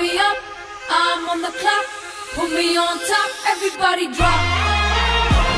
hurry up, I'm on the clock. Put me on top, everybody drop.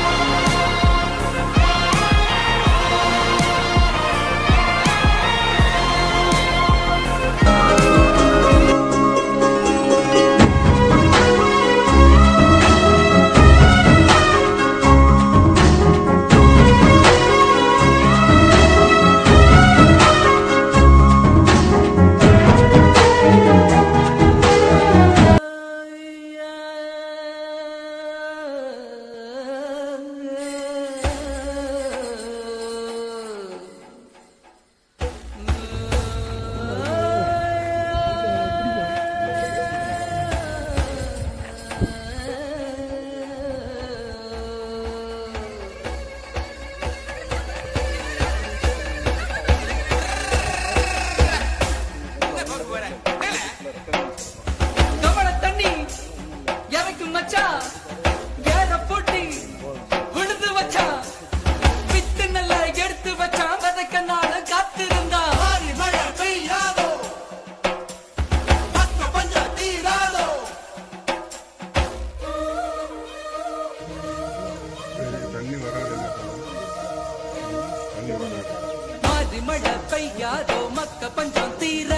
மழை பெய்யாதோ மக்க பஞ்சம் தீர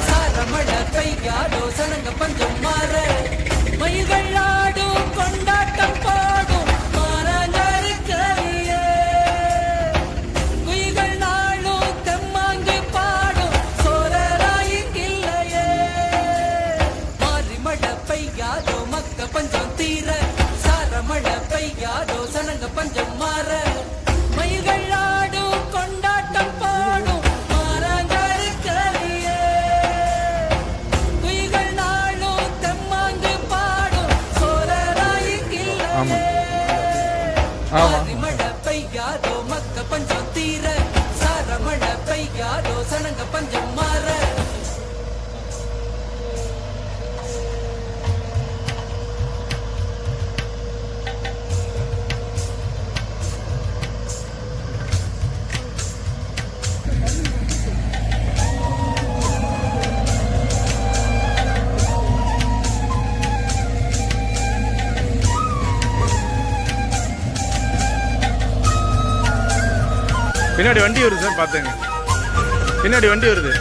சார மழை பெய்யாதோ சனங்க பஞ்சம் மாற மயில்கள் ஆடும் கொண்டாட்டம் பாடும் மாறாங்கருக்கறியே குயில்கள் நாளும் தெம்மாங்கு பாடும் சோரராயில்லையே மாறி மழை பெய்யாதோ மக்க பஞ்சம் தீர சார மழை பெய்யாதோ சனங்க பஞ்சம் மாற மயில்கள் ஆடும் கொண்டாட்டம் பாடும் மாறாங்கருக்கறியே குயில்கள் நாளும் தெம்மாங்கு பாடும் சோரராயில்லையே மாறி மழை பெய்யாதோ மக்க பஞ்சம் தீர சார மழை பெய்யாதோ சனங்க பஞ்சம் மாற பின்னாடி வண்டி வருது சார், பார்த்துங்க. பின்னாடி வண்டி வருது.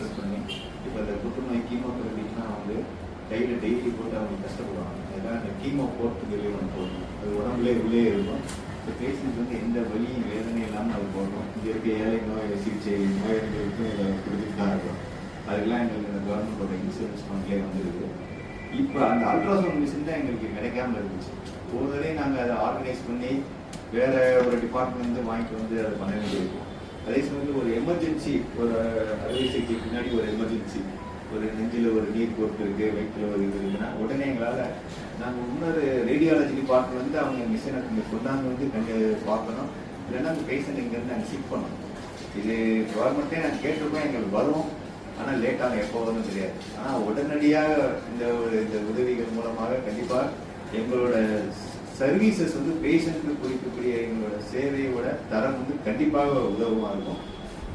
அட்ரஸ் பண்ணி இப்போ அந்த புற்றுநோய் கீமோதெரபிக்குலாம் வந்து கையில் டெய்லி போட்டு அவங்க கஷ்டப்படுவாங்க. அதெல்லாம் அந்த கீமோ போகிறதுக்கு வெளியே வந்து போடணும். அது உடம்புலே உள்ளே இருக்கும். இந்த பேஷண்ட் வந்து எந்த வலியும் வேதனையும் இல்லாமல் அது போடணும். இங்கே இருக்க ஏழை நோய் சிகிச்சை நோயாளிகளுக்கு இதை கொடுத்துட்டு தான் இருக்கும். அதுக்கெல்லாம் எங்களுக்கு இந்த கவர்மெண்டோட இன்சூரன்ஸ் ஃபண்ட்லேயே வந்துருக்கு. இப்போ அந்த அல்ட்ராசவுண்ட் மிஷின் தான் எங்களுக்கு கிடைக்காம இருந்துச்சு. ஒரு தடவை நாங்கள் அதை ஆர்கனைஸ் பண்ணி வேற ஒரு டிபார்ட்மெண்ட் வாங்கிட்டு வந்து அதை பண்ண வேண்டியிருக்கும். அதே சமயத்தில் ஒரு எமர்ஜென்சி, ஒரு அறுவை சிகிச்சைக்கு பின்னாடி ஒரு எமர்ஜென்சி, ஒரு நெஞ்சில் ஒரு நீர் கோர்த்து இருக்குது, வயிற்றில் ஒரு இது இருக்குன்னா உடனே எங்களால் நாங்கள் இன்னொரு ரேடியாலஜி டிபார்ட்மெண்ட் வந்து அவங்க மிஷினை கொண்டாந்து வந்து பார்க்கணும். இல்லைன்னா அந்த பேஷண்ட் இங்கேருந்து நாங்கள் ஷிஃப்ட் பண்ணணும். இது கவர்மெண்ட்டே நாங்கள் கேட்டிருக்கோம், எங்களுக்கு வரும். ஆனால் லேட்டாக எப்போ வரும்னு தெரியாது. ஆனால் உடனடியாக இந்த உதவிகள் மூலமாக கண்டிப்பாக எங்களோட சர்வீசஸ் வந்து பேஷண்ட்டுக்கு கொடுக்கக்கூடிய எங்களோட சேவையோட தரம் வந்து கண்டிப்பாக உதவுமா இருக்கும்.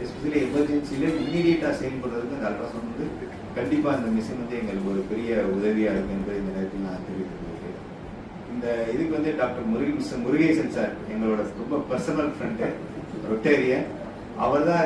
எஸ்பெஷலி எமர்ஜென்சியில் இம்மீடியட்டாக செயல்படுறதுக்கு அந்த அல்ட்ராசவுண்ட் வந்து கண்டிப்பாக இந்த மிஷின் வந்து எங்களுக்கு ஒரு பெரிய உதவியாக இருக்கும் என்பதை இந்த நேரத்தில் நான் தெரிவித்துக் இந்த இதுக்கு வந்து டாக்டர் முருகேசன் சார் எங்களோட ரொம்ப பர்சனல் ஃப்ரெண்டு, ரொட்டேரியன். அவர் தான்